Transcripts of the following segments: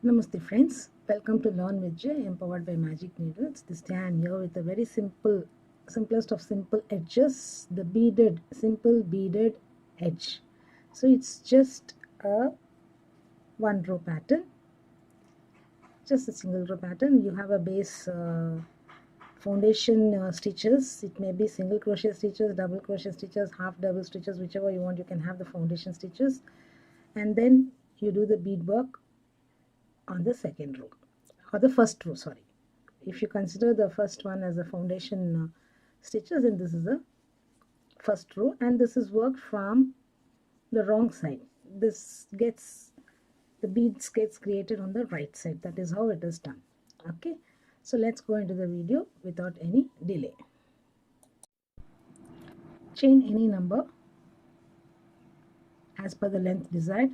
Namaste friends, welcome to Learn with J, empowered by Magic Needles. This day I am here with a very simplest of simple edges, the simple beaded edge. So it's just a one row pattern, just a single row pattern. You have a base foundation stitches. It may be single crochet stitches, double crochet stitches, half double stitches, whichever you want. You can have the foundation stitches, and then you do the beadwork on the second row or the first row, sorry. If you consider the first one as a foundation stitches, then this is the first row, and this is worked from the wrong side. The beads gets created on the right side. That is how it is done. Okay, so let's go into the video without any delay. Chain any number as per the length desired.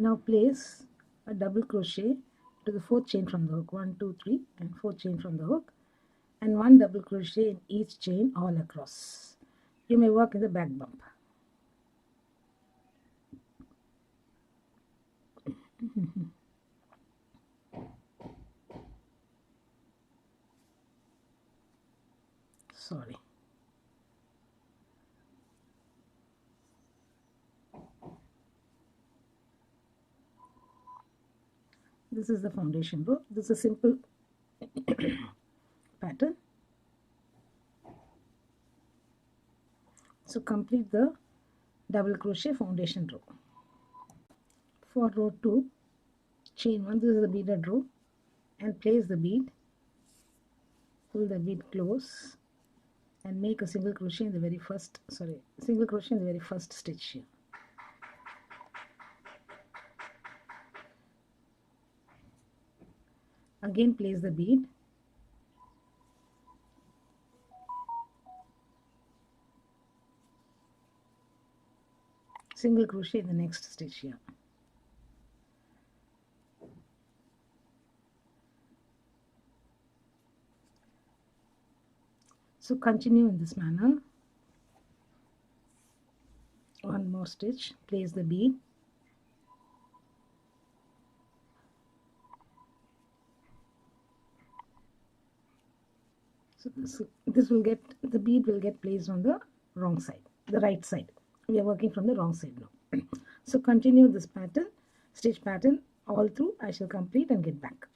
Now place a double crochet to the fourth chain from the hook. 1 2 3 and 4th chain from the hook, and 1 double crochet in each chain all across. You may work in the back bump. Sorry. This is the foundation row. This is a simple pattern. So complete the double crochet foundation row. For row 2, chain 1, this is the beaded row, and place the bead, pull the bead close, and make a single crochet in the very first stitch here. Again place the bead, single crochet in the next stitch here. So continue in this manner. One more stitch, place the bead, so the bead will get placed on the wrong side, the right side. We are working from the wrong side now. So continue this pattern, stitch pattern all through. I shall complete and get back.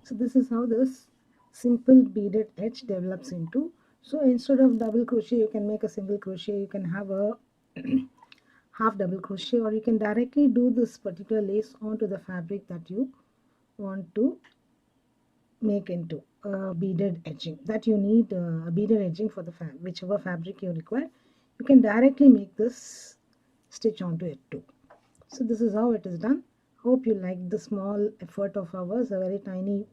So this is how this simple beaded edge develops into. So instead of double crochet, you can make a single crochet, you can have a half double crochet, or you can directly do this particular lace onto the fabric that you want to make into beaded edging. That you need a beaded edging for the whichever fabric you require. You can directly make this stitch onto it too. So this is how it is done. Hope you like the small effort of ours, a very teeny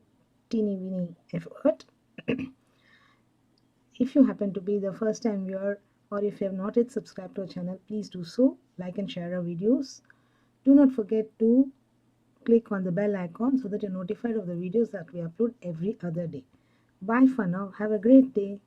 weeny effort. If you happen to be the first time viewer, or if you have not yet subscribed to our channel, please do so. Like and share our videos. Do not forget to click on the bell icon so that you're notified of the videos that we upload every other day. Bye for now. Have a great day.